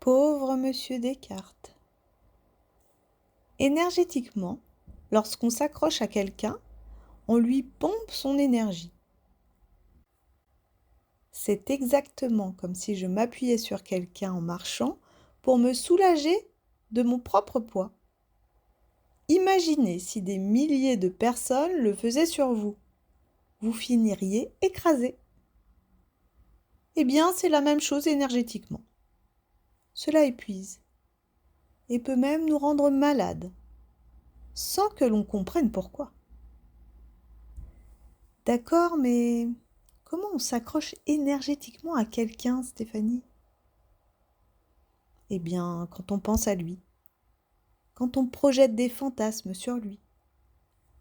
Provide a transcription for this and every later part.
Pauvre monsieur Descartes. Énergétiquement, lorsqu'on s'accroche à quelqu'un, on lui pompe son énergie. C'est exactement comme si je m'appuyais sur quelqu'un en marchant pour me soulager de mon propre poids. Imaginez si des milliers de personnes le faisaient sur vous. Vous finiriez écrasé. Eh bien, c'est la même chose énergétiquement. Cela épuise et peut même nous rendre malades, sans que l'on comprenne pourquoi. D'accord, mais comment on s'accroche énergétiquement à quelqu'un, Stéphanie? Eh bien, quand on pense à lui, quand on projette des fantasmes sur lui,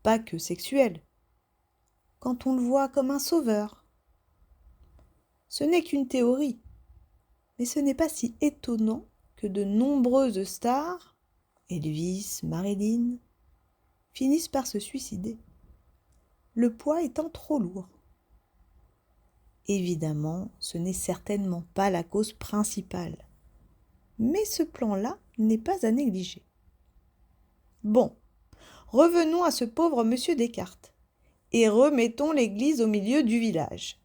pas que sexuels, quand on le voit comme un sauveur. Ce n'est qu'une théorie, mais ce n'est pas si étonnant que de nombreuses stars, Elvis, Marilyn, finissent par se suicider, le poids étant trop lourd. Évidemment, ce n'est certainement pas la cause principale, mais ce plan-là n'est pas à négliger. Bon, revenons à ce pauvre monsieur Descartes, et remettons l'église au milieu du village.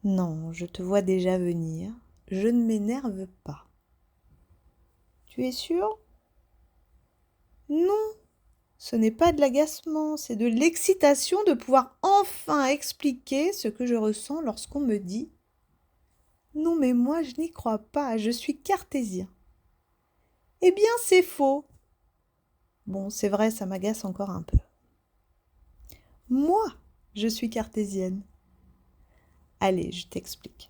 Non, je te vois déjà venir, je ne m'énerve pas. Tu es sûr? Non, ce n'est pas de l'agacement, c'est de l'excitation de pouvoir enfin expliquer ce que je ressens lorsqu'on me dit « Non mais moi je n'y crois pas, je suis cartésien ». Eh bien c'est faux. Bon, c'est vrai, ça m'agace encore un peu. Moi, je suis cartésienne. Allez, je t'explique.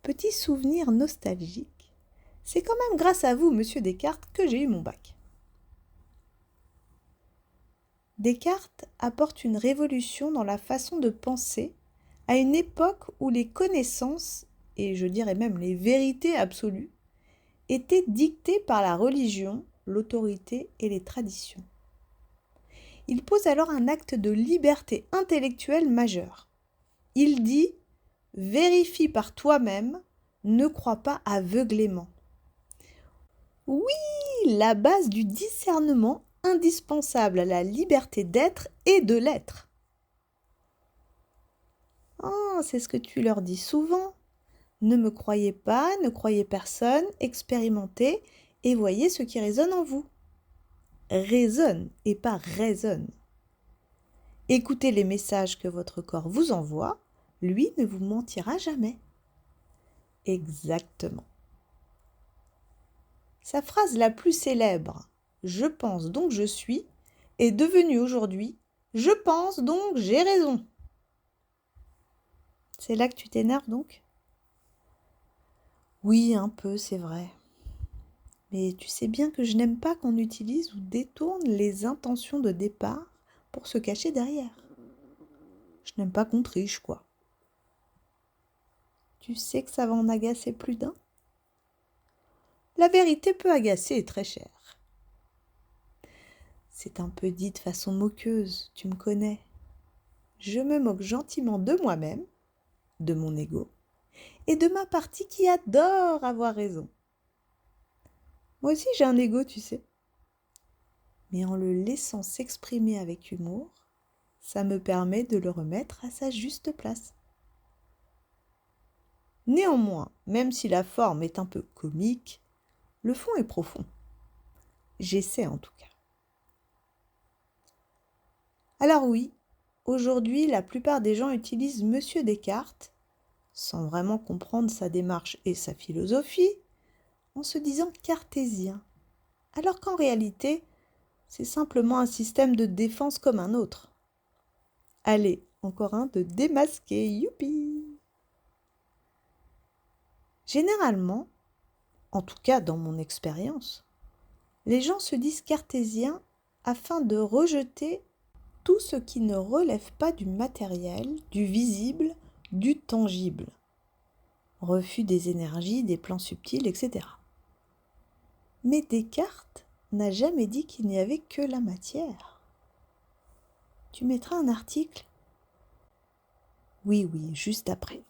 Petit souvenir nostalgique, c'est quand même grâce à vous, monsieur Descartes, que j'ai eu mon bac. Descartes apporte une révolution dans la façon de penser à une époque où les connaissances, et je dirais même les vérités absolues, étaient dictées par la religion, l'autorité et les traditions. Il pose alors un acte de liberté intellectuelle majeure. Il dit « Vérifie par toi-même, ne crois pas aveuglément ». Oui, la base du discernement indispensable à la liberté d'être et de l'être. Oh, c'est ce que tu leur dis souvent. Ne me croyez pas, ne croyez personne, expérimentez et voyez ce qui résonne en vous. Résonne et pas raisonne. Écoutez les messages que votre corps vous envoie, lui ne vous mentira jamais. Exactement. Sa phrase la plus célèbre, « Je pense donc je suis », est devenue aujourd'hui « Je pense donc j'ai raison ». C'est là que tu t'énerves donc? Oui, un peu, c'est vrai. Mais tu sais bien que je n'aime pas qu'on utilise ou détourne les intentions de départ pour se cacher derrière. Je n'aime pas qu'on triche, quoi. Tu sais que ça va en agacer plus d'un? La vérité peut agacer et très cher. C'est un peu dit de façon moqueuse, tu me connais. Je me moque gentiment de moi-même, de mon ego, et de ma partie qui adore avoir raison. Moi aussi j'ai un ego, tu sais. Mais en le laissant s'exprimer avec humour, ça me permet de le remettre à sa juste place. Néanmoins, même si la forme est un peu comique, le fond est profond. J'essaie en tout cas. Alors oui, aujourd'hui, la plupart des gens utilisent Monsieur Descartes, sans vraiment comprendre sa démarche et sa philosophie, en se disant cartésien, alors qu'en réalité, c'est simplement un système de défense comme un autre. Allez, encore un de démasqué, youpi! Généralement, en tout cas dans mon expérience, les gens se disent cartésiens afin de rejeter tout ce qui ne relève pas du matériel, du visible, du tangible. Refus des énergies, des plans subtils, etc. Mais Descartes n'a jamais dit qu'il n'y avait que la matière. Tu mettras un article? Oui, juste après.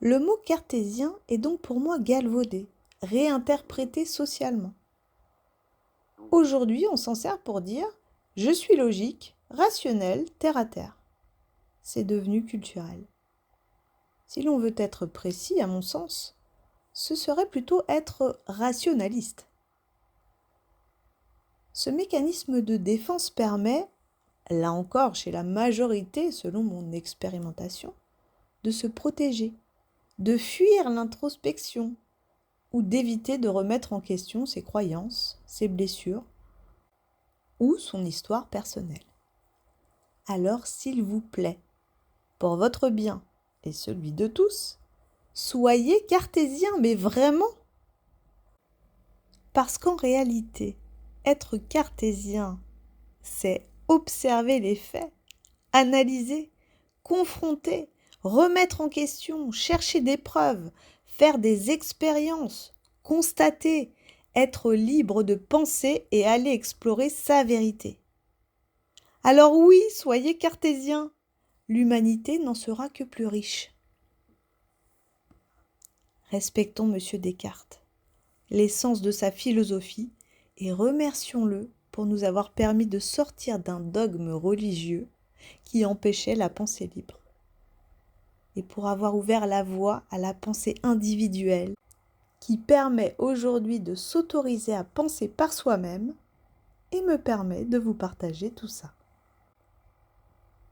Le mot cartésien est donc pour moi galvaudé, réinterprété socialement. Aujourd'hui, on s'en sert pour dire « je suis logique, rationnel, terre à terre ». C'est devenu culturel. Si l'on veut être précis, à mon sens, ce serait plutôt être rationaliste. Ce mécanisme de défense permet, là encore chez la majorité selon mon expérimentation, de se protéger, de fuir l'introspection ou d'éviter de remettre en question ses croyances, ses blessures ou son histoire personnelle. Alors s'il vous plaît, pour votre bien et celui de tous, soyez cartésien, mais vraiment. Parce qu'en réalité, être cartésien, c'est observer les faits, analyser, confronter, remettre en question, chercher des preuves, faire des expériences, constater, être libre de penser et aller explorer sa vérité. Alors oui, soyez cartésien, l'humanité n'en sera que plus riche. Respectons M. Descartes, l'essence de sa philosophie, et remercions-le pour nous avoir permis de sortir d'un dogme religieux qui empêchait la pensée libre, et pour avoir ouvert la voie à la pensée individuelle qui permet aujourd'hui de s'autoriser à penser par soi-même et me permet de vous partager tout ça.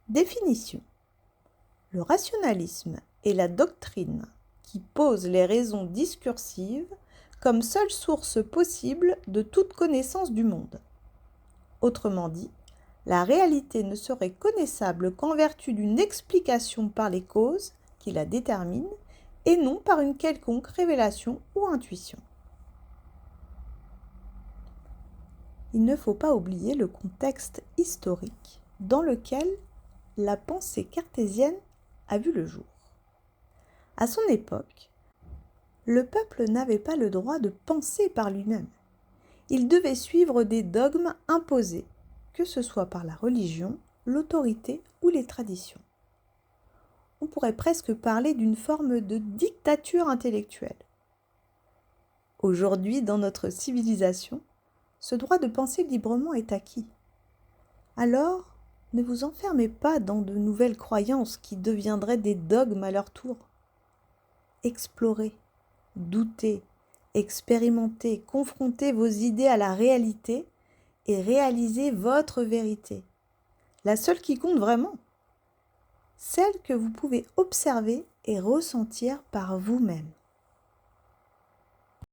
Définition. Le rationalisme est la doctrine qui pose les raisons discursives comme seule source possible de toute connaissance du monde. Autrement dit, la réalité ne serait connaissable qu'en vertu d'une explication par les causes qui la déterminent et non par une quelconque révélation ou intuition. Il ne faut pas oublier le contexte historique dans lequel la pensée cartésienne a vu le jour. À son époque, le peuple n'avait pas le droit de penser par lui-même. Il devait suivre des dogmes imposés, que ce soit par la religion, l'autorité ou les traditions. On pourrait presque parler d'une forme de dictature intellectuelle. Aujourd'hui, dans notre civilisation, ce droit de penser librement est acquis. Alors, ne vous enfermez pas dans de nouvelles croyances qui deviendraient des dogmes à leur tour. Explorez, doutez, expérimentez, confrontez vos idées à la réalité et réalisez votre vérité. La seule qui compte vraiment. Celle que vous pouvez observer et ressentir par vous-même.